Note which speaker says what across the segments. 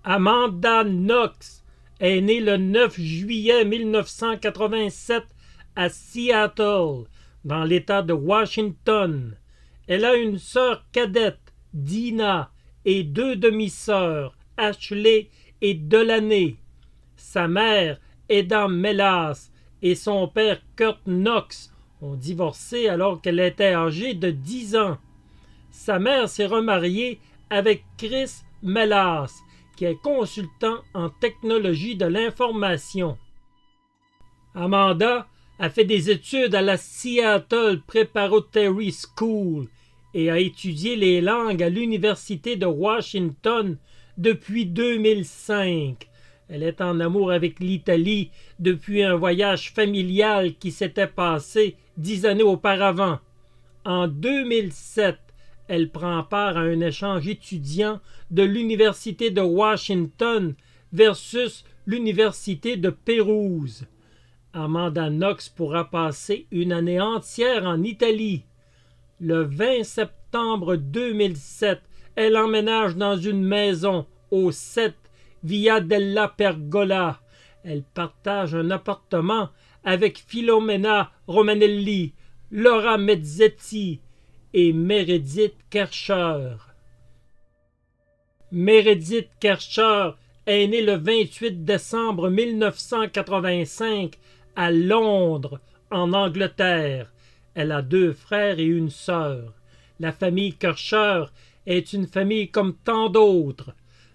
Speaker 1: Amanda Knox est née le 9 juillet 1987 à Seattle, dans l'État de Washington. Elle a une sœur cadette, Dina, et deux demi-sœurs, Ashley et Delaney. Sa mère, Eda Melas, et son père, Kurt Knox, ont divorcé alors qu'elle était âgée de 10 ans. Sa mère s'est remariée avec Chris Melas, qui est consultant en technologie de l'information. Amanda a fait des études à la Seattle Preparatory School et a étudié les langues à l'Université de Washington depuis 2005. Elle est en amour avec l'Italie depuis un voyage familial qui s'était passé 10 années auparavant. En 2007, elle prend part à un échange étudiant de l'Université de Washington versus l'Université de Pérouse. Amanda Knox pourra passer une année entière en Italie. Le 20 septembre 2007, elle emménage dans une maison au 7 Via della Pergola. Elle partage un appartement avec Filomena Romanelli, Laura Mezzetti et Meredith Kercher. Meredith Kercher est née le 28 décembre 1985 à Londres, en Angleterre. Elle a deux frères et une sœur. La famille Kercher est une famille comme tant d'autres.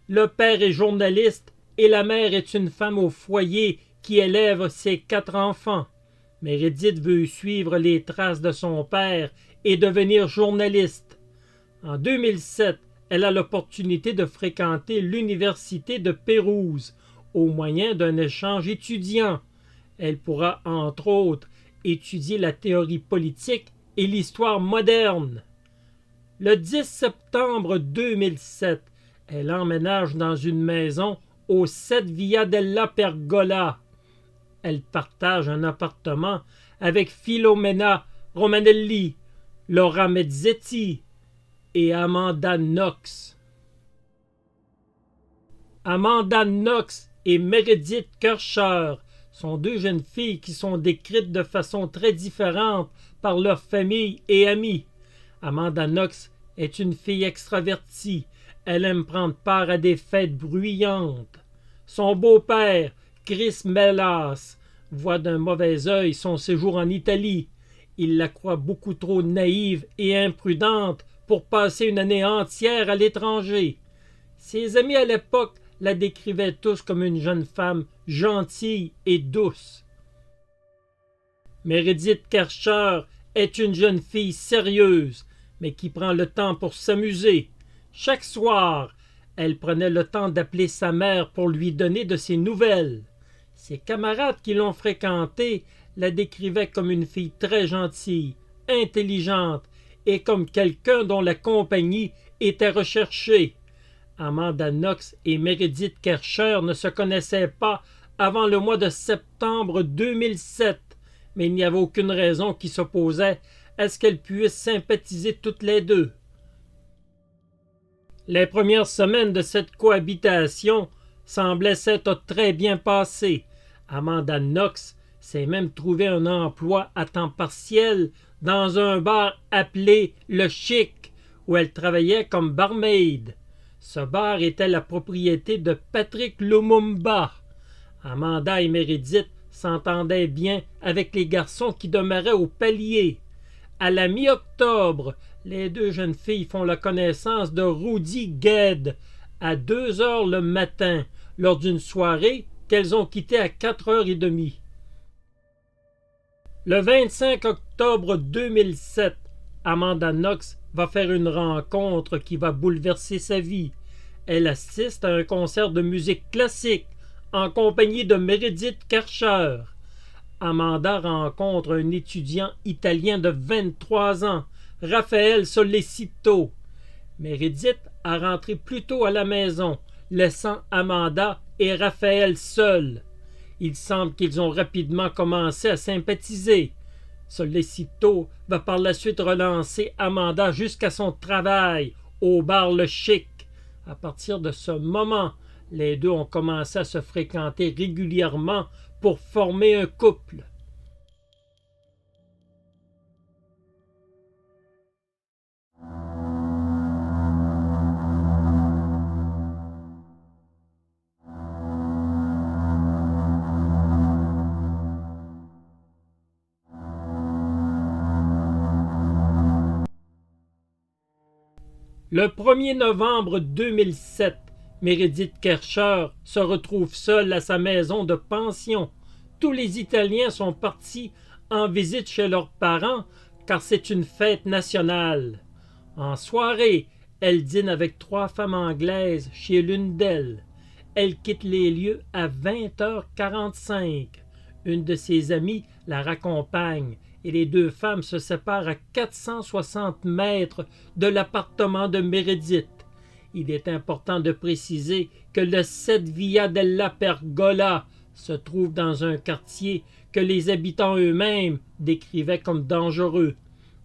Speaker 1: Le père est journaliste et la mère est une femme au foyer qui élève ses 4 enfants. Meredith veut suivre les traces de son père et devenir journaliste. En 2007, elle a l'opportunité de fréquenter l'Université de Pérouse au moyen d'un échange étudiant. Elle pourra, entre autres, étudier la théorie politique et l'histoire moderne. Le 10 septembre 2007, elle emménage dans une maison au 7 Via della Pergola. Elle partage un appartement avec Filomena Romanelli, Laura Mezzetti et Amanda Knox. Amanda Knox et Meredith Kercher sont deux jeunes filles qui sont décrites de façon très différente par leur famille et amis. Amanda Knox est une fille extravertie. Elle aime prendre part à des fêtes bruyantes. Son beau-père, Chris Melas, voit d'un mauvais œil son séjour en Italie. Il la croit beaucoup trop naïve et imprudente pour passer une année entière à l'étranger. Ses amis à l'époque la décrivaient tous comme une jeune femme gentille et douce. Meredith Kercher est une jeune fille sérieuse, mais qui prend le temps pour s'amuser. Chaque soir, elle prenait le temps d'appeler sa mère pour lui donner de ses nouvelles. Ses camarades qui l'ont fréquentée la décrivaient comme une fille très gentille, intelligente et comme quelqu'un dont la compagnie était recherchée. Amanda Knox et Meredith Kercher ne se connaissaient pas avant le mois de septembre 2007, mais il n'y avait aucune raison qui s'opposait à ce qu'elles puissent sympathiser toutes les deux. Les premières semaines de cette cohabitation semblaient s'être très bien passées. Amanda Knox s'est même trouvé un emploi à temps partiel dans un bar appelé Le Chic, où elle travaillait comme barmaid. Ce bar était la propriété de Patrick Lumumba. Amanda et Meredith s'entendaient bien avec les garçons qui demeuraient au palier. À la mi-octobre, les deux jeunes filles font la connaissance de Rudy Gued à 2 heures le matin, lors d'une soirée qu'elles ont quittée à 4h30. Le 25 octobre 2007, Amanda Knox va faire une rencontre qui va bouleverser sa vie. Elle assiste à un concert de musique classique en compagnie de Meredith Kercher. Amanda rencontre un étudiant italien de 23 ans, Raphaël Sollecito. Meredith a rentré plus tôt à la maison, laissant Amanda et Raphaël seuls. Il semble qu'ils ont rapidement commencé à sympathiser. Sollecito va par la suite relancer Amanda jusqu'à son travail, au bar Le Chic. À partir de ce moment, Les deux ont commencé à se fréquenter régulièrement pour former un couple. Le 1er novembre 2007, Meredith Kercher se retrouve seule à sa maison de pension. Tous les Italiens sont partis en visite chez leurs parents car c'est une fête nationale. En soirée, elle dîne avec 3 femmes anglaises chez l'une d'elles. Elle quitte les lieux à 20h45. Une de ses amies la raccompagne et les 2 femmes se séparent à 460 mètres de l'appartement de Meredith. Il est important de préciser que le 7 Via della Pergola se trouve dans un quartier que les habitants eux-mêmes décrivaient comme dangereux.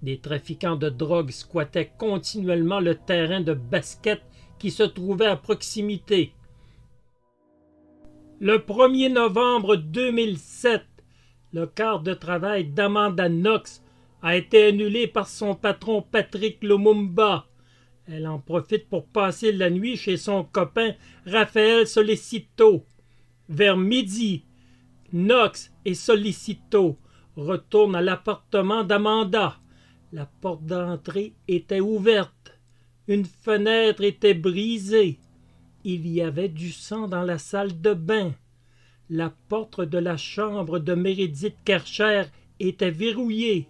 Speaker 1: Des trafiquants de drogue squattaient continuellement le terrain de basket qui se trouvait à proximité. Le 1er novembre 2007, le quart de travail d'Amanda Knox a été annulé par son patron Patrick Lumumba. Elle en profite pour passer la nuit chez son copain Raphaël Solicito. Vers midi, Knox et Solicito retournent à l'appartement d'Amanda. La porte d'entrée était ouverte. Une fenêtre était brisée. Il y avait du sang dans la salle de bain. La porte de la chambre de Meredith Kercher était verrouillée.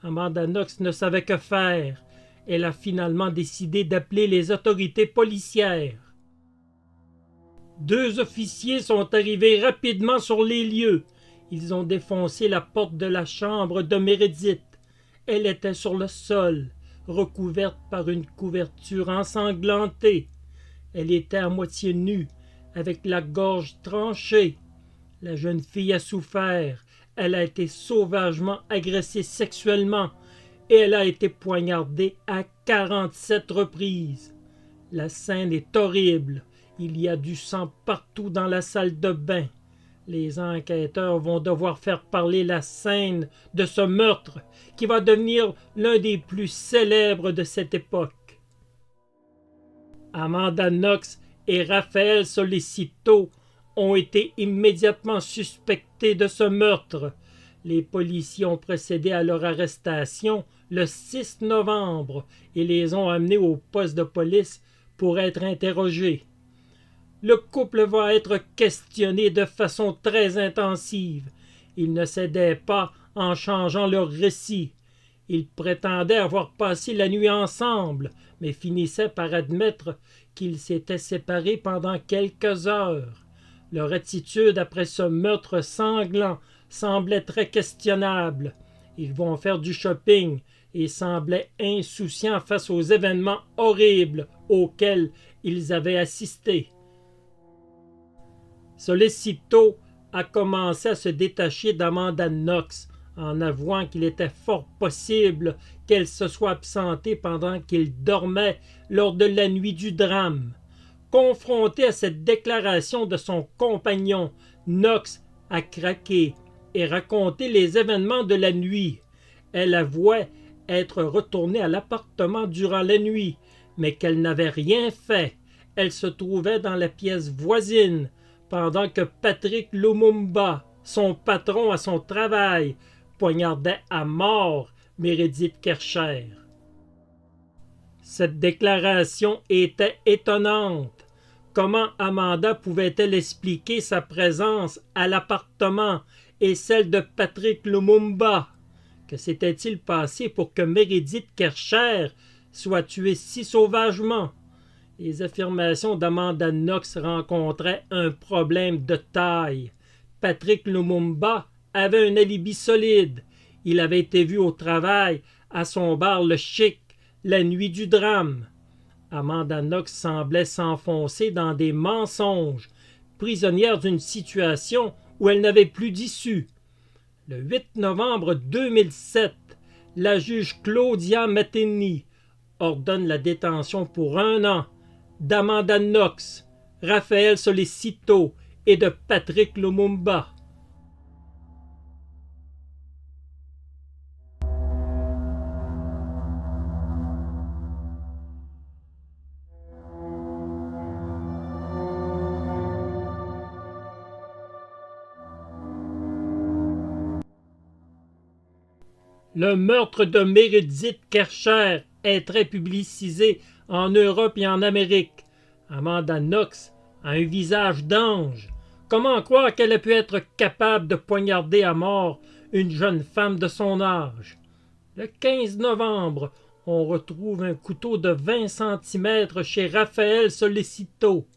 Speaker 1: Amanda Knox ne savait que faire. Elle a finalement décidé d'appeler les autorités policières. 2 officiers sont arrivés rapidement sur les lieux. Ils ont défoncé la porte de la chambre de Meredith. Elle était sur le sol, recouverte par une couverture ensanglantée. Elle était à moitié nue, avec la gorge tranchée. La jeune fille a souffert. Elle a été sauvagement agressée sexuellement et elle a été poignardée à 47 reprises. La scène est horrible. Il y a du sang partout dans la salle de bain. Les enquêteurs vont devoir faire parler la scène de ce meurtre qui va devenir l'un des plus célèbres de cette époque. Amanda Knox et Raphaël Solicito ont été immédiatement suspectés de ce meurtre. Les policiers ont procédé à leur arrestation le 6 novembre et les ont amenés au poste de police pour être interrogés. Le couple va être questionné de façon très intensive. Ils ne cédaient pas en changeant leur récit. Ils prétendaient avoir passé la nuit ensemble, mais finissaient par admettre qu'ils s'étaient séparés pendant quelques heures. Leur attitude après ce meurtre sanglant semblait très questionnable. Ils vont faire du shopping et semblaient insouciants face aux événements horribles auxquels ils avaient assisté. Solicito a commencé à se détacher d'Amanda Knox en avouant qu'il était fort possible qu'elle se soit absentée pendant qu'il dormait lors de la nuit du drame. Confrontée à cette déclaration de son compagnon, Knox a craqué et raconté les événements de la nuit. Elle avouait être retournée à l'appartement durant la nuit, mais qu'elle n'avait rien fait. Elle se trouvait dans la pièce voisine, pendant que Patrick Lumumba, son patron à son travail, poignardait à mort Meredith Kercher. Cette déclaration était étonnante. Comment Amanda pouvait-elle expliquer sa présence à l'appartement et celle de Patrick Lumumba? Que s'était-il passé pour que Meredith Kercher soit tuée si sauvagement? Les affirmations d'Amanda Knox rencontraient un problème de taille. Patrick Lumumba avait un alibi solide. Il avait été vu au travail à son bar Le Chic la nuit du drame. Amanda Knox semblait s'enfoncer dans des mensonges, prisonnière d'une situation où elle n'avait plus d'issue. Le 8 novembre 2007, la juge Claudia Mattini ordonne la détention pour 1 an d'Amanda Knox, Raphaël Solicito et de Patrick Lumumba. Le meurtre de Meredith Kercher est très publicisé en Europe et en Amérique. Amanda Knox a un visage d'ange. Comment croire qu'elle ait pu être capable de poignarder à mort une jeune femme de son âge? Le 15 novembre, on retrouve un couteau de 20 centimètres chez Raphaël Solicito.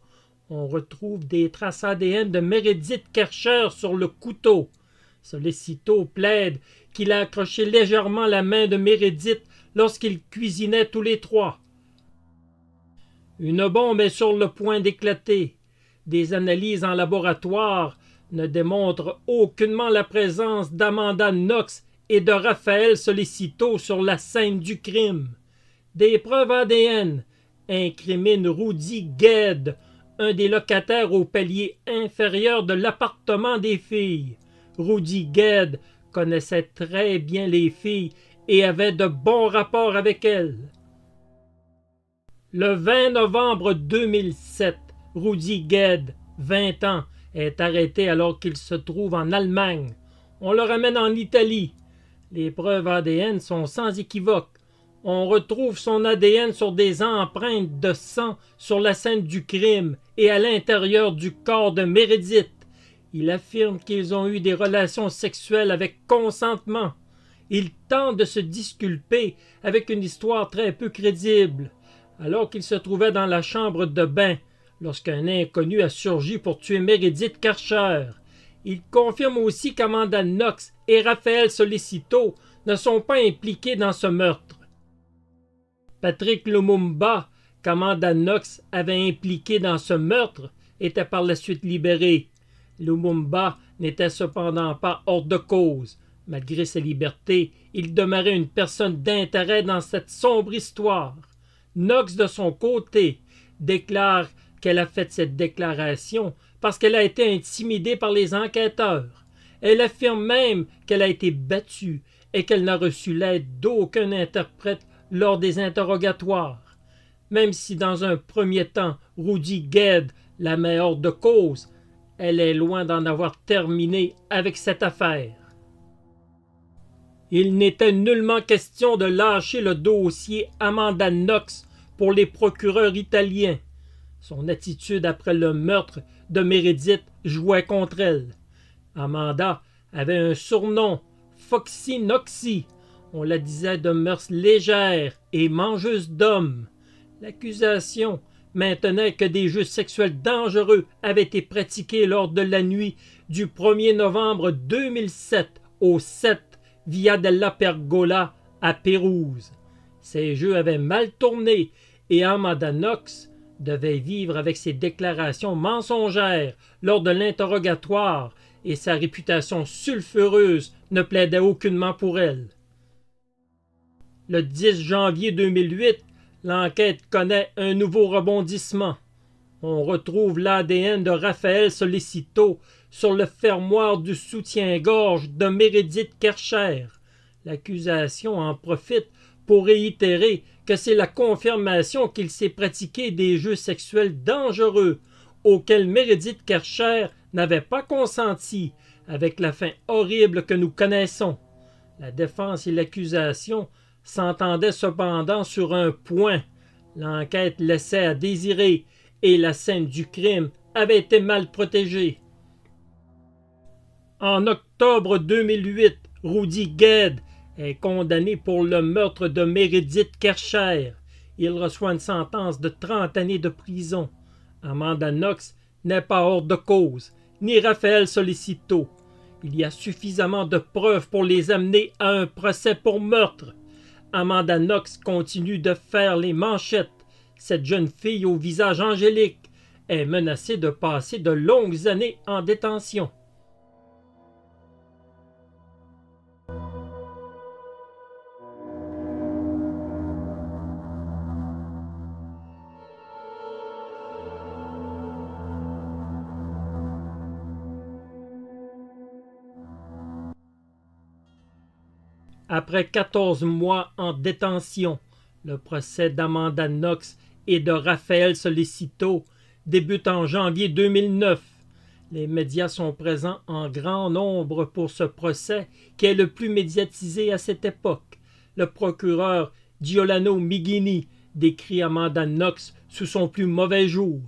Speaker 1: On retrouve des traces ADN de Meredith Kercher sur le couteau. Solicito plaide qu'il a accroché légèrement la main de Meredith lorsqu'ils cuisinaient tous les trois. Une bombe est sur le point d'éclater. Des analyses en laboratoire ne démontrent aucunement la présence d'Amanda Knox et de Raphaël Solicito sur la scène du crime. Des preuves ADN incriminent Rudy Gued, un des locataires au palier inférieur de l'appartement des filles. Rudy Gued connaissait très bien les filles et avait de bons rapports avec elles. Le 20 novembre 2007, Rudy Gued, 20 ans, est arrêté alors qu'il se trouve en Allemagne. On le ramène en Italie. Les preuves ADN sont sans équivoque. On retrouve son ADN sur des empreintes de sang sur la scène du crime et à l'intérieur du corps de Meredith. Il affirme qu'ils ont eu des relations sexuelles avec consentement. Il tente de se disculper avec une histoire très peu crédible. Alors qu'il se trouvait dans la chambre de bain, lorsqu'un inconnu a surgi pour tuer Meredith Kercher. Il confirme aussi qu'Amanda Knox et Raphaël Solicito ne sont pas impliqués dans ce meurtre. Patrick Lumumba, qu'Amanda Knox avait impliqué dans ce meurtre, était par la suite libéré. Lumumba n'était cependant pas hors de cause. Malgré sa liberté, il demeurait une personne d'intérêt dans cette sombre histoire. Knox, de son côté, déclare qu'elle a fait cette déclaration parce qu'elle a été intimidée par les enquêteurs. Elle affirme même qu'elle a été battue et qu'elle n'a reçu l'aide d'aucun interprète lors des interrogatoires. Même si dans un premier temps, Rudy Gued la met hors de cause, elle est loin d'en avoir terminé avec cette affaire. Il n'était nullement question de lâcher le dossier Amanda Knox pour les procureurs italiens. Son attitude après le meurtre de Meredith jouait contre elle. Amanda avait un surnom, Foxy Knoxy. On la disait de mœurs légères et mangeuse d'hommes. L'accusation maintenait que des jeux sexuels dangereux avaient été pratiqués lors de la nuit du 1er novembre 2007 au 7 Via della Pergola à Pérouse. Ces jeux avaient mal tourné et Amanda Knox devait vivre avec ses déclarations mensongères lors de l'interrogatoire et sa réputation sulfureuse ne plaidait aucunement pour elle. Le 10 janvier 2008, l'enquête connaît un nouveau rebondissement. On retrouve l'ADN de Raphaël Solicito sur le fermoir du soutien-gorge de Meredith Kercher. L'accusation en profite pour réitérer que c'est la confirmation qu'il s'est pratiqué des jeux sexuels dangereux auxquels Meredith Kercher n'avait pas consenti, avec la fin horrible que nous connaissons. La défense et l'accusation s'entendaient cependant sur un point. L'enquête laissait à désirer et la scène du crime avait été mal protégée. En octobre 2008, Rudy Gued est condamné pour le meurtre de Meredith Kercher. Il reçoit une sentence de 30 années de prison. Amanda Knox n'est pas hors de cause, ni Raphaël Solicito. Il y a suffisamment de preuves pour les amener à un procès pour meurtre. Amanda Knox continue de faire les manchettes. Cette jeune fille au visage angélique est menacée de passer de longues années en détention. Après 14 mois en détention, le procès d'Amanda Knox et de Raphaël Solicito débute en janvier 2009. Les médias sont présents en grand nombre pour ce procès qui est le plus médiatisé à cette époque. Le procureur Giuliano Mighini décrit Amanda Knox sous son plus mauvais jour.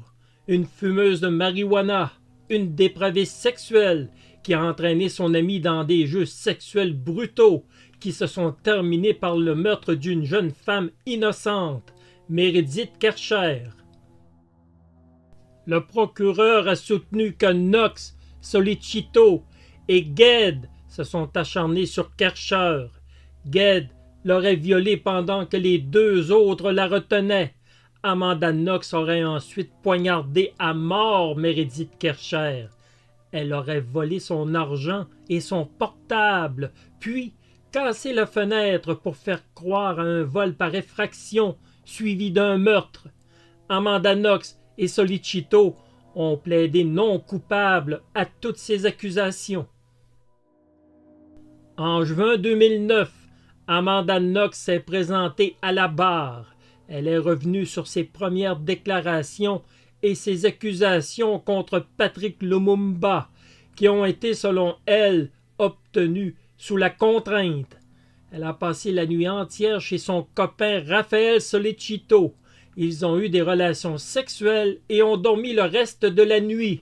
Speaker 1: Une fumeuse de marijuana, une dépravée sexuelle qui a entraîné son amie dans des jeux sexuels brutaux qui se sont terminés par le meurtre d'une jeune femme innocente, Meredith Kercher. Le procureur a soutenu que Knox, Solicito et Gued se sont acharnés sur Kercher. Gued l'aurait violée pendant que les deux autres la retenaient. Amanda Knox aurait ensuite poignardé à mort Meredith Kercher. Elle aurait volé son argent et son portable, puis cassé la fenêtre pour faire croire à un vol par effraction suivi d'un meurtre. Amanda Knox et Solicito ont plaidé non coupables à toutes ces accusations. En juin 2009, Amanda Knox s'est présentée à la barre. Elle est revenue sur ses premières déclarations et ses accusations contre Patrick Lumumba, qui ont été, selon elle, obtenues sous la contrainte. Elle a passé la nuit entière chez son copain Raphaël Solicito. Ils ont eu des relations sexuelles et ont dormi le reste de la nuit.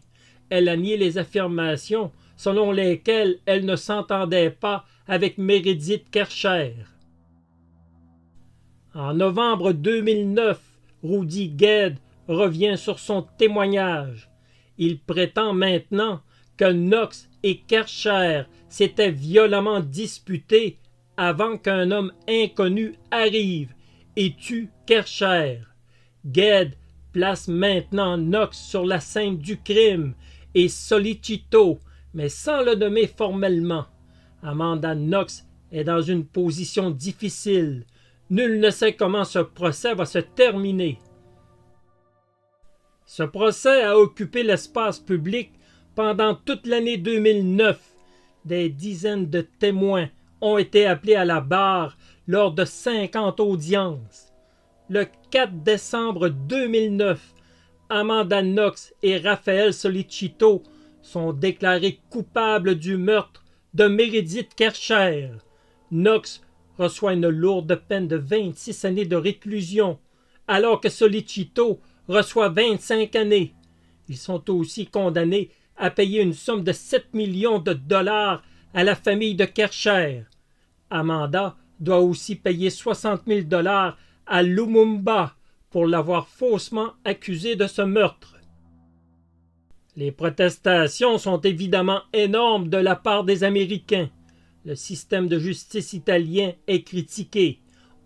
Speaker 1: Elle a nié les affirmations selon lesquelles elle ne s'entendait pas avec Meredith Kercher. En novembre 2009, Rudy Gued revient sur son témoignage. Il prétend maintenant que Knox et Kercher s'étaient violemment disputés avant qu'un homme inconnu arrive et tue Kercher. Gued place maintenant Knox sur la scène du crime et Solicito, mais sans le nommer formellement. Amanda Knox est dans une position difficile. Nul ne sait comment ce procès va se terminer. Ce procès a occupé l'espace public pendant toute l'année 2009. Des dizaines de témoins ont été appelés à la barre lors de 50 audiences. Le 4 décembre 2009, Amanda Knox et Raphaël Solicito sont déclarés coupables du meurtre de Meredith Kercher. Knox reçoit une lourde peine de 26 années de réclusion, alors que Solicito reçoit 25 années. Ils sont aussi condamnés à payer une somme de 7 millions de dollars à la famille de Kercher. Amanda doit aussi payer 60 000 dollars à Lumumba pour l'avoir faussement accusé de ce meurtre. Les protestations sont évidemment énormes de la part des Américains. Le système de justice italien est critiqué.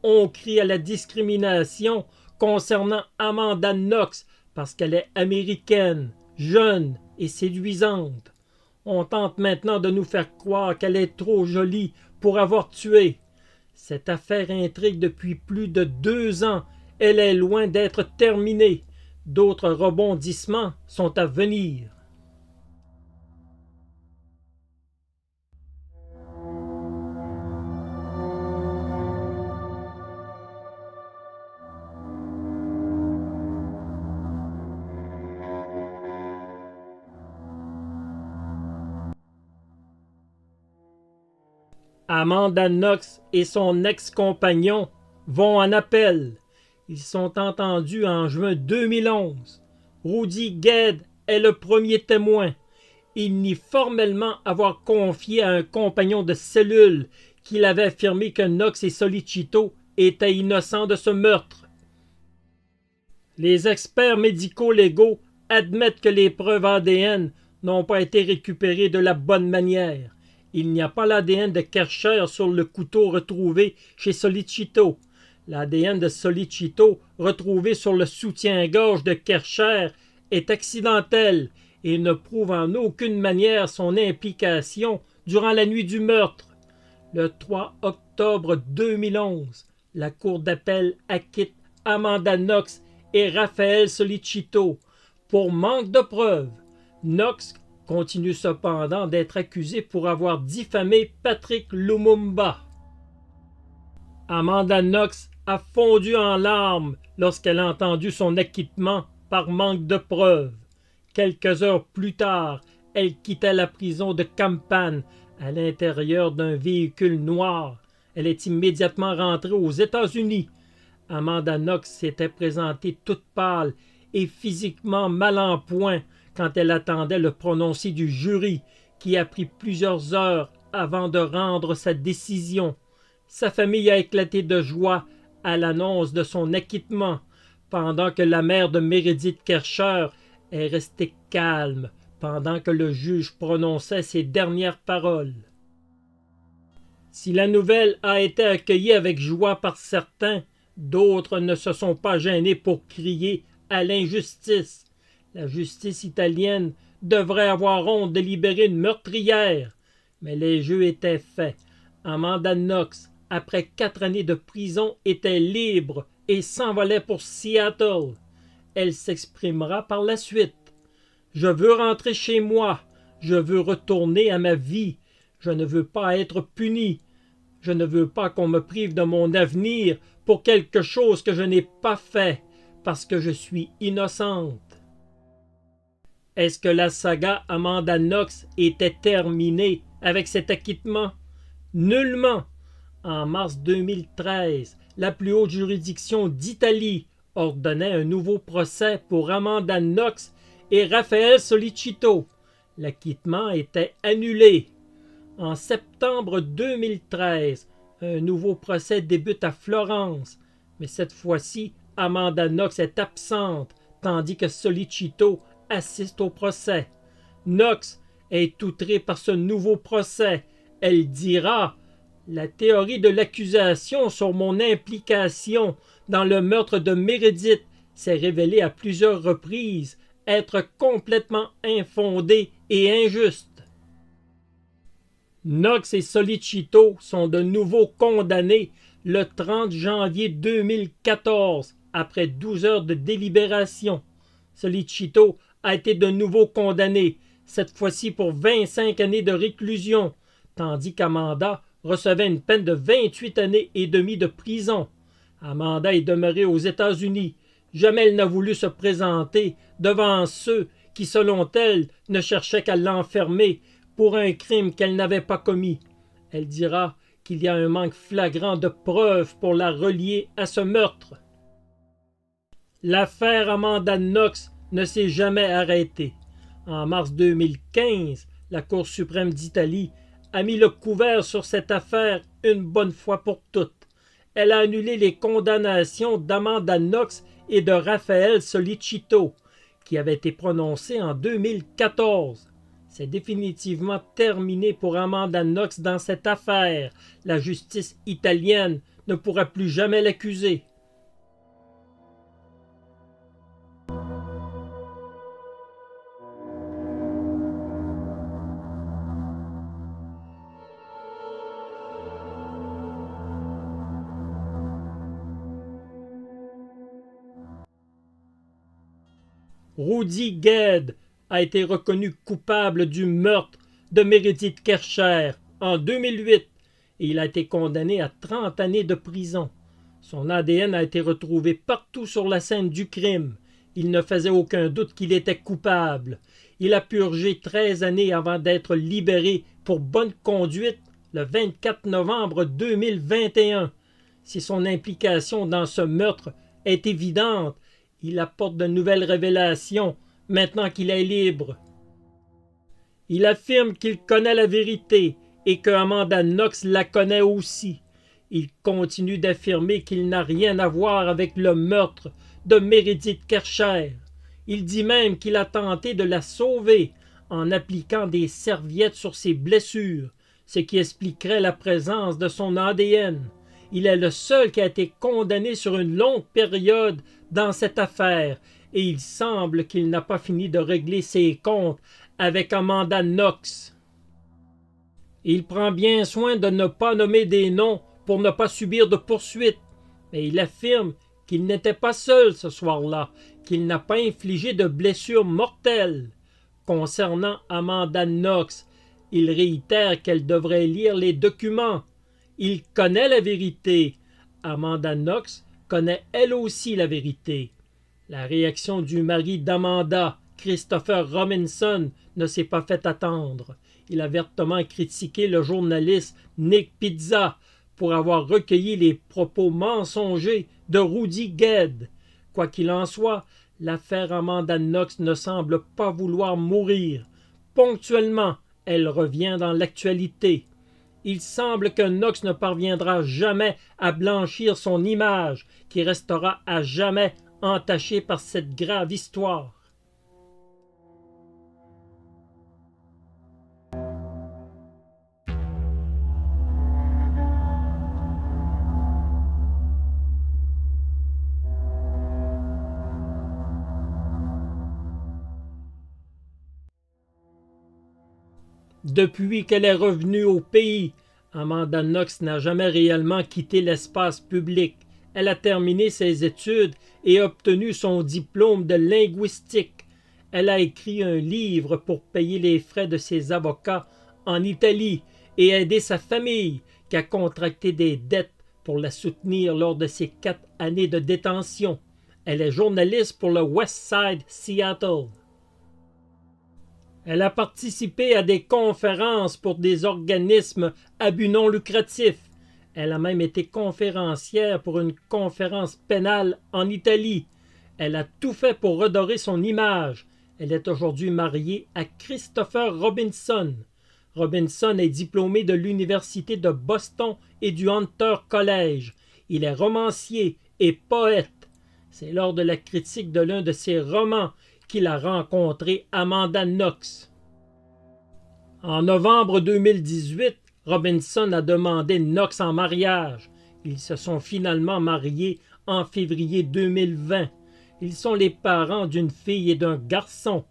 Speaker 1: On crie à la discrimination concernant Amanda Knox parce qu'elle est américaine, jeune et séduisante. On tente maintenant de nous faire croire qu'elle est trop jolie pour avoir tué. Cette affaire intrigue depuis plus de 2 ans. Elle est loin d'être terminée. D'autres rebondissements sont à venir. Amanda Knox et son ex-compagnon vont en appel. Ils sont entendus en juin 2011. Rudy Gued est le premier témoin. Il nie formellement avoir confié à un compagnon de cellule qu'il avait affirmé que Knox et Solicito étaient innocents de ce meurtre. Les experts médico-légaux admettent que les preuves ADN n'ont pas été récupérées de la bonne manière. Il n'y a pas l'ADN de Kercher sur le couteau retrouvé chez Solicito. L'ADN de Solicito retrouvé sur le soutien-gorge de Kercher est accidentel et ne prouve en aucune manière son implication durant la nuit du meurtre. Le 3 octobre 2011, la Cour d'appel acquitte Amanda Knox et Raphaël Solicito pour manque de preuves. Knox continue cependant d'être accusé pour avoir diffamé Patrick Lumumba. Amanda Knox a fondu en larmes lorsqu'elle a entendu son acquittement par manque de preuves. Quelques heures plus tard, elle quittait la prison de Campan à l'intérieur d'un véhicule noir. Elle est immédiatement rentrée aux États-Unis. Amanda Knox s'était présentée toute pâle et physiquement mal en point quand elle attendait le prononcé du jury, qui a pris plusieurs heures avant de rendre sa décision. Sa famille a éclaté de joie à l'annonce de son acquittement, pendant que la mère de Meredith Kercher est restée calme pendant que le juge prononçait ses dernières paroles. Si la nouvelle a été accueillie avec joie par certains, d'autres ne se sont pas gênés pour crier à l'injustice. La justice italienne devrait avoir honte de libérer une meurtrière. Mais les jeux étaient faits. Amanda Knox, après 4 années de prison, était libre et s'envolait pour Seattle. Elle s'exprimera par la suite. « Je veux rentrer chez moi. Je veux retourner à ma vie. Je ne veux pas être punie. Je ne veux pas qu'on me prive de mon avenir pour quelque chose que je n'ai pas fait, parce que je suis innocente. » Est-ce que la saga Amanda Knox était terminée avec cet acquittement? Nullement. En mars 2013, la plus haute juridiction d'Italie ordonnait un nouveau procès pour Amanda Knox et Raffaele Sollicito. L'acquittement était annulé. En septembre 2013, un nouveau procès débute à Florence, mais cette fois-ci, Amanda Knox est absente, tandis que Sollicito assiste au procès. Knox est outrée par ce nouveau procès. Elle dira « La théorie de l'accusation sur mon implication dans le meurtre de Meredith s'est révélée à plusieurs reprises être complètement infondée et injuste. » Knox et Sollicito sont de nouveau condamnés le 30 janvier 2014 après 12 heures de délibération. Sollicito a été de nouveau condamné, cette fois-ci pour 25 années de réclusion, tandis qu'Amanda recevait une peine de 28 années et demie de prison. Amanda est demeurée aux États-Unis. Jamais elle n'a voulu se présenter devant ceux qui, selon elle, ne cherchaient qu'à l'enfermer pour un crime qu'elle n'avait pas commis. Elle dira qu'il y a un manque flagrant de preuves pour la relier à ce meurtre. L'affaire Amanda Knox ne s'est jamais arrêtée. En mars 2015, la Cour suprême d'Italie a mis le couvert sur cette affaire une bonne fois pour toutes. Elle a annulé les condamnations d'Amanda Knox et de Raffaele Sollicito, qui avaient été prononcées en 2014. C'est définitivement terminé pour Amanda Knox dans cette affaire. La justice italienne ne pourra plus jamais l'accuser. Rudy Gued a été reconnu coupable du meurtre de Meredith Kercher en 2008 et il a été condamné à 30 années de prison. Son ADN a été retrouvé partout sur la scène du crime. Il ne faisait aucun doute qu'il était coupable. Il a purgé 13 années avant d'être libéré pour bonne conduite le 24 novembre 2021. Si son implication dans ce meurtre est évidente, il apporte de nouvelles révélations maintenant qu'il est libre. Il affirme qu'il connaît la vérité et que Amanda Knox la connaît aussi. Il continue d'affirmer qu'il n'a rien à voir avec le meurtre de Meredith Kercher. Il dit même qu'il a tenté de la sauver en appliquant des serviettes sur ses blessures, ce qui expliquerait la présence de son ADN. Il est le seul qui a été condamné sur une longue période dans cette affaire et il semble qu'il n'a pas fini de régler ses comptes avec Amanda Knox. Il prend bien soin de ne pas nommer des noms pour ne pas subir de poursuites, mais il affirme qu'il n'était pas seul ce soir-là, qu'il n'a pas infligé de blessures mortelles. Concernant Amanda Knox, il réitère qu'elle devrait lire les documents. Il connaît la vérité. Amanda Knox connaît elle aussi la vérité. La réaction du mari d'Amanda, Christopher Robinson, ne s'est pas fait attendre. Il a vertement critiqué le journaliste Nick Pizza pour avoir recueilli les propos mensongers de Rudy Gued. Quoi qu'il en soit, l'affaire Amanda Knox ne semble pas vouloir mourir. Ponctuellement, elle revient dans l'actualité. Il semble que Knox ne parviendra jamais à blanchir son image, qui restera à jamais entachée par cette grave histoire. Depuis qu'elle est revenue au pays, Amanda Knox n'a jamais réellement quitté l'espace public. Elle a terminé ses études et obtenu son diplôme de linguistique. Elle a écrit un livre pour payer les frais de ses avocats en Italie et aider sa famille qui a contracté des dettes pour la soutenir lors de ses 4 années de détention. Elle est journaliste pour le West Side Seattle. Elle a participé à des conférences pour des organismes à but non lucratif. Elle a même été conférencière pour une conférence pénale en Italie. Elle a tout fait pour redorer son image. Elle est aujourd'hui mariée à Christopher Robinson. Robinson est diplômé de l'Université de Boston et du Hunter College. Il est romancier et poète. C'est lors de la critique de l'un de ses romans qu'il a rencontré Amanda Knox. En novembre 2018, Robinson a demandé Knox en mariage. Ils se sont finalement mariés en février 2020. Ils sont les parents d'une fille et d'un garçon.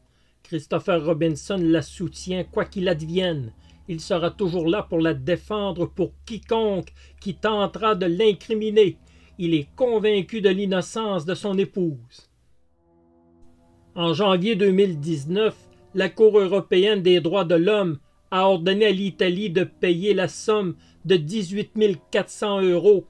Speaker 1: Christopher Robinson la soutient quoi qu'il advienne. Il sera toujours là pour la défendre pour quiconque qui tentera de l'incriminer. Il est convaincu de l'innocence de son épouse. En janvier 2019, la Cour européenne des droits de l'homme a ordonné à l'Italie de payer la somme de 18 400 €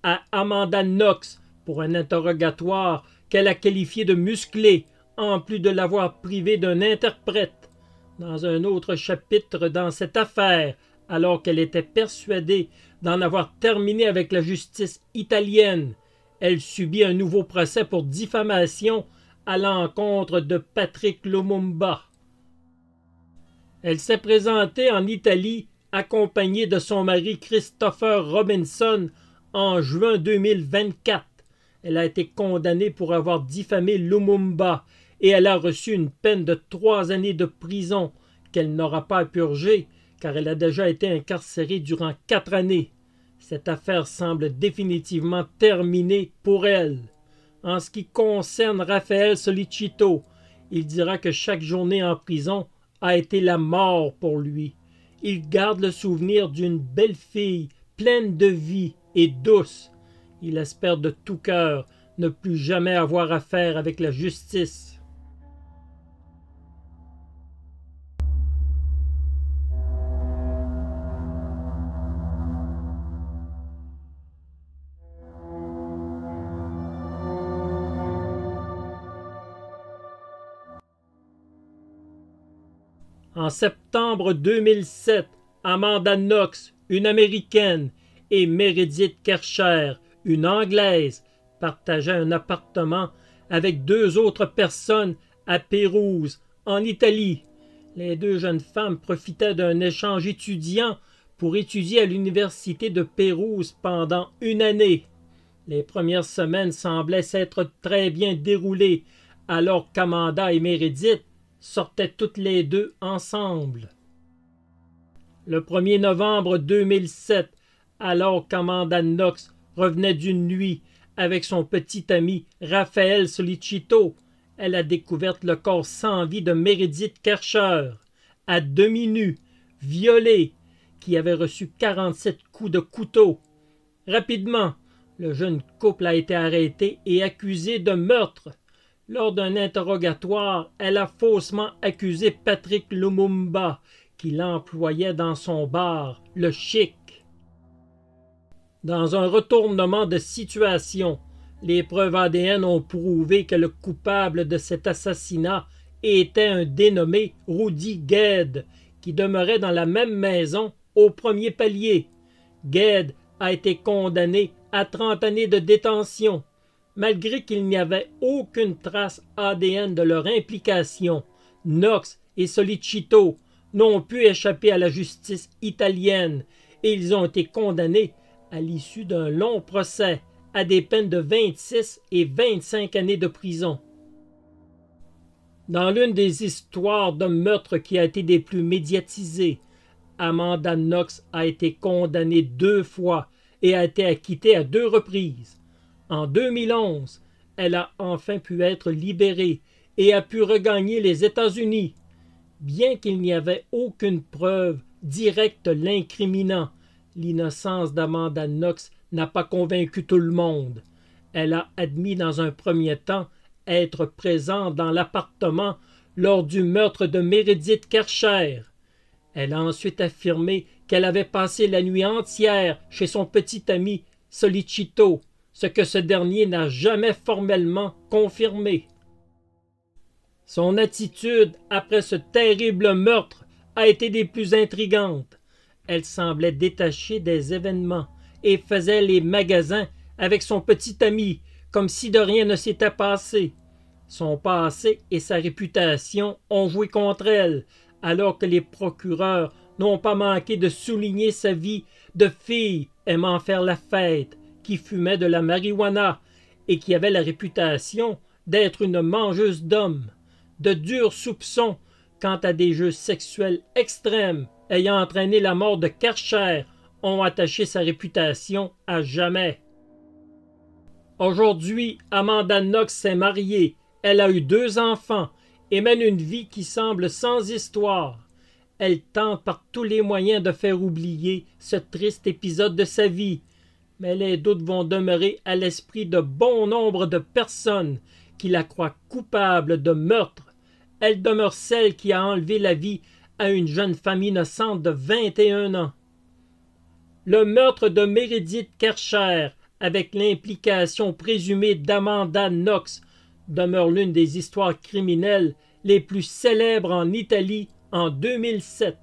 Speaker 1: à Amanda Knox pour un interrogatoire qu'elle a qualifié de musclé, en plus de l'avoir privée d'un interprète. Dans un autre chapitre dans cette affaire, alors qu'elle était persuadée d'en avoir terminé avec la justice italienne, elle subit un nouveau procès pour diffamation à l'encontre de Patrick Lumumba. Elle s'est présentée en Italie accompagnée de son mari Christopher Robinson en juin 2024. Elle a été condamnée pour avoir diffamé Lumumba et elle a reçu une peine de 3 années de prison qu'elle n'aura pas à purger car elle a déjà été incarcérée durant 4 années. Cette affaire semble définitivement terminée pour elle. En ce qui concerne Raffaele Sollicito, il dira que chaque journée en prison a été la mort pour lui. Il garde le souvenir d'une belle fille pleine de vie et douce. Il espère de tout cœur ne plus jamais avoir affaire avec la justice. En septembre 2007, Amanda Knox, une Américaine, et Meredith Kercher, une Anglaise, partageaient un appartement avec 2 autres personnes à Pérouse, en Italie. Les 2 jeunes femmes profitaient d'un échange étudiant pour étudier à l'université de Pérouse pendant 1 année. Les premières semaines semblaient s'être très bien déroulées, alors qu'Amanda et Meredith sortaient toutes les 2 ensemble. Le 1er novembre 2007, alors qu'Amanda Knox revenait d'une nuit avec son petit ami Raffaele Sollicito, elle a découvert le corps sans vie de Meredith Kercher, à demi-nue, violée, qui avait reçu 47 coups de couteau. Rapidement, le jeune couple a été arrêté et accusé de meurtre. Lors d'un interrogatoire, elle a faussement accusé Patrick Lumumba, qui l'employait dans son bar, le Chic. Dans un retournement de situation, les preuves ADN ont prouvé que le coupable de cet assassinat était un dénommé Rudy Gued, qui demeurait dans la même maison au premier palier. Gued a été condamné à 30 années de détention. Malgré qu'il n'y avait aucune trace ADN de leur implication, Knox et Solicito n'ont pu échapper à la justice italienne et ils ont été condamnés à l'issue d'un long procès à des peines de 26 et 25 années de prison. Dans l'une des histoires de meurtre qui a été des plus médiatisées, Amanda Knox a été condamnée 2 fois et a été acquittée à 2 reprises. En 2011, elle a enfin pu être libérée et a pu regagner les États-Unis. Bien qu'il n'y avait aucune preuve directe l'incriminant, l'innocence d'Amanda Knox n'a pas convaincu tout le monde. Elle a admis dans un premier temps être présente dans l'appartement lors du meurtre de Meredith Kercher. Elle a ensuite affirmé qu'elle avait passé la nuit entière chez son petit ami Solicito, ce que ce dernier n'a jamais formellement confirmé. Son attitude après ce terrible meurtre a été des plus intrigantes. Elle semblait détachée des événements et faisait les magasins avec son petit ami, comme si de rien ne s'était passé. Son passé et sa réputation ont joué contre elle, alors que les procureurs n'ont pas manqué de souligner sa vie de fille aimant faire la fête, qui fumait de la marijuana et qui avait la réputation d'être une mangeuse d'hommes. De durs soupçons quant à des jeux sexuels extrêmes ayant entraîné la mort de Kercher ont attaché sa réputation à jamais. Aujourd'hui, Amanda Knox s'est mariée, elle a eu 2 enfants et mène une vie qui semble sans histoire. Elle tente par tous les moyens de faire oublier ce triste épisode de sa vie, mais les doutes vont demeurer à l'esprit de bon nombre de personnes qui la croient coupable de meurtre. Elle demeure celle qui a enlevé la vie à une jeune femme innocente de 21 ans. Le meurtre de Meredith Kercher, avec l'implication présumée d'Amanda Knox, demeure l'une des histoires criminelles les plus célèbres en Italie en 2007.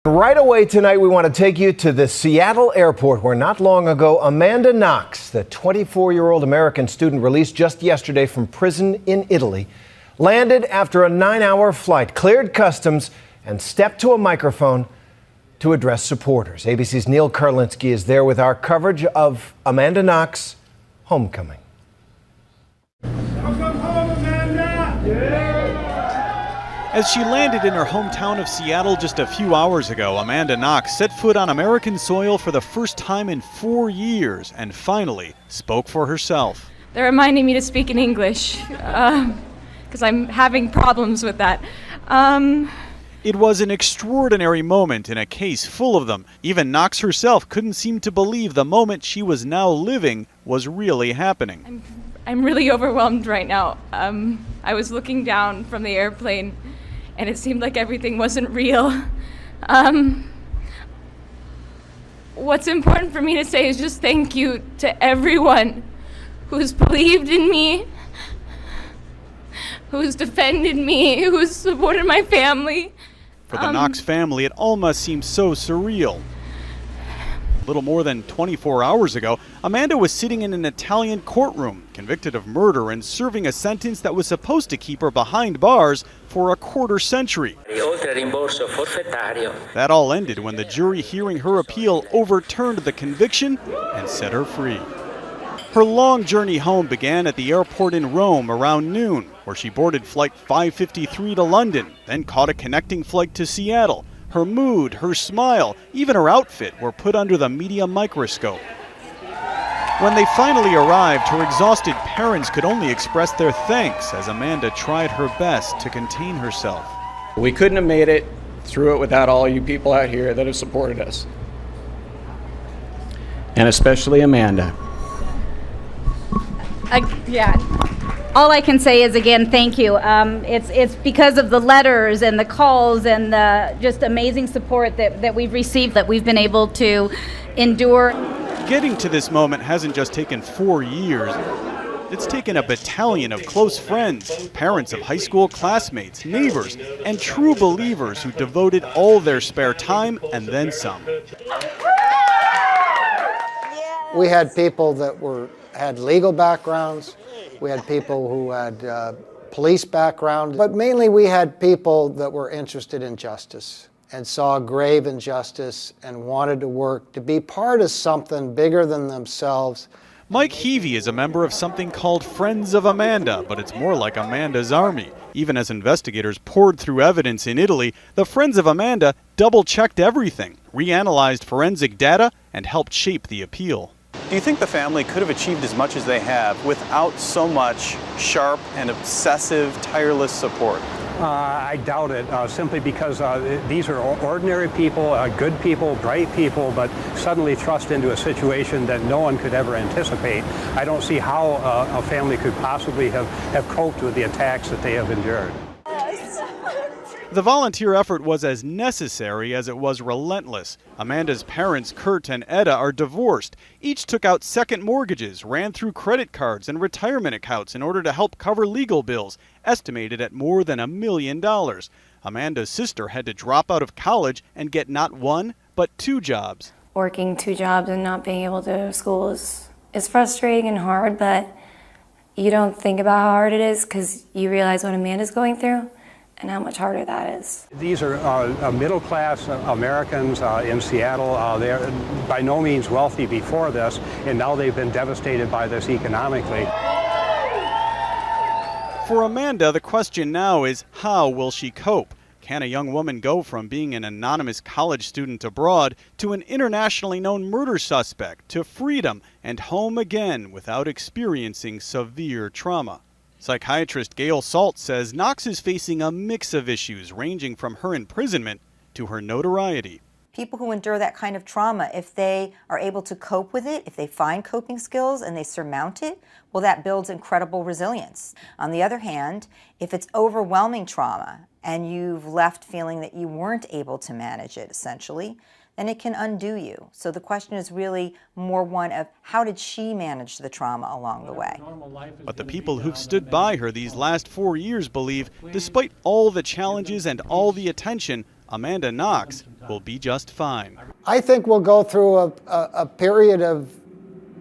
Speaker 2: Right away tonight, we want to take you to the Seattle airport, where not long ago, Amanda Knox, the 24-year-old American student released just yesterday from prison in Italy, landed after a 9-hour flight, cleared customs, and stepped to a microphone to address supporters. ABC's Neil Karlinsky is there with our coverage of Amanda Knox homecoming.
Speaker 3: Welcome home, Amanda! Yeah.
Speaker 4: As she landed in her hometown of Seattle just a few hours ago, Amanda Knox set foot on American soil for the first time in 4 years and finally spoke for herself.
Speaker 5: They're reminding me to speak in English because I'm having problems with that.
Speaker 4: It was an extraordinary moment in a case full of them. Even Knox herself couldn't seem to believe the moment she was now living was really happening.
Speaker 5: I'm really overwhelmed right now. I was looking down from the airplane and it seemed like everything wasn't real. What's important for me to say is just thank you to everyone who's believed in me, who's defended me, who's supported my family.
Speaker 4: For the Knox family, it all must seem so surreal. A little more than 24 hours ago, Amanda was sitting in an Italian courtroom, convicted of murder and serving a sentence that was supposed to keep her behind bars for a quarter century. That all ended when the jury hearing her appeal overturned the conviction and set her free. Her long journey home began at the airport in Rome around noon, where she boarded flight 553 to London, then caught a connecting flight to Seattle. Her mood, her smile, even her outfit were put under the media microscope. When they finally arrived, her exhausted parents could only express their thanks as Amanda tried her best to contain herself.
Speaker 6: We couldn't have made it through it without all you people out here that have supported us. And especially Amanda.
Speaker 7: All I can say is, again, thank you. It's because of the letters and the calls and the just amazing support that we've received that we've been able to endure.
Speaker 4: Getting to this moment hasn't just taken 4 years. It's taken a battalion of close friends, parents of high school classmates, neighbors, and true believers who devoted all their spare time and then some.
Speaker 8: We had people that had legal backgrounds. We had people who had police background, but mainly we had people that were interested in justice and saw grave injustice and wanted to work to be part of something bigger than themselves.
Speaker 4: Mike Heavey is a member of something called Friends of Amanda, but it's more like Amanda's Army. Even as investigators poured through evidence in Italy, the Friends of Amanda double-checked everything, reanalyzed forensic data, and helped shape the appeal.
Speaker 9: Do you think the family could have achieved as much as they have without so much sharp and obsessive, tireless support?
Speaker 10: I doubt it, simply because these are ordinary people, good people, bright people, but suddenly thrust into a situation that no one could ever anticipate. I don't see how a family could possibly have coped with the attacks that they have endured.
Speaker 4: The volunteer effort was as necessary as it was relentless. Amanda's parents, Kurt and Etta, are divorced. Each took out second mortgages, ran through credit cards and retirement accounts in order to help cover legal bills, estimated at more than $1 million. Amanda's sister had to drop out of college and get not one, but 2 jobs.
Speaker 11: Working 2 jobs and not being able to go to school is frustrating and hard, but you don't think about how hard it is because you realize what Amanda's going through and how much harder that is.
Speaker 10: These are middle-class Americans in Seattle. They're by no means wealthy before this, and now they've been devastated by this economically.
Speaker 4: For Amanda, the question now is, how will she cope? Can a young woman go from being an anonymous college student abroad to an internationally known murder suspect, to freedom and home again without experiencing severe trauma? Psychiatrist Gail Salt says Knox is facing a mix of issues ranging from her imprisonment to her notoriety.
Speaker 12: People who endure that kind of trauma, if they are able to cope with it, if they find coping skills and they surmount it, well, that builds incredible resilience. On the other hand, if it's overwhelming trauma and you've left feeling that you weren't able to manage it, essentially, then it can undo you. So the question is really more one of how did she manage the trauma along the way?
Speaker 4: But the people who've stood by her these last 4 years believe, despite all the challenges and all the attention, Amanda Knox will be just fine.
Speaker 8: I think we'll go through a period of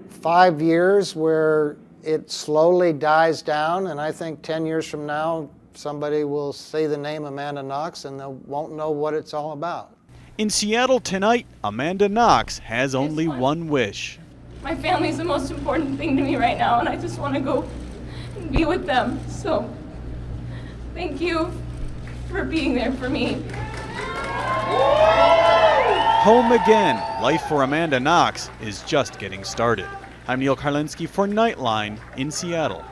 Speaker 8: 5 years where it slowly dies down, and I think 10 years from now, somebody will say the name Amanda Knox and they won't know what it's all about.
Speaker 4: In Seattle tonight, Amanda Knox has only one wish.
Speaker 5: My family's the most important thing to me right now, and I just want to go and be with them. So, thank you for being there for me.
Speaker 4: Home again. Life for Amanda Knox is just getting started. I'm Neil Karlinski for Nightline in Seattle.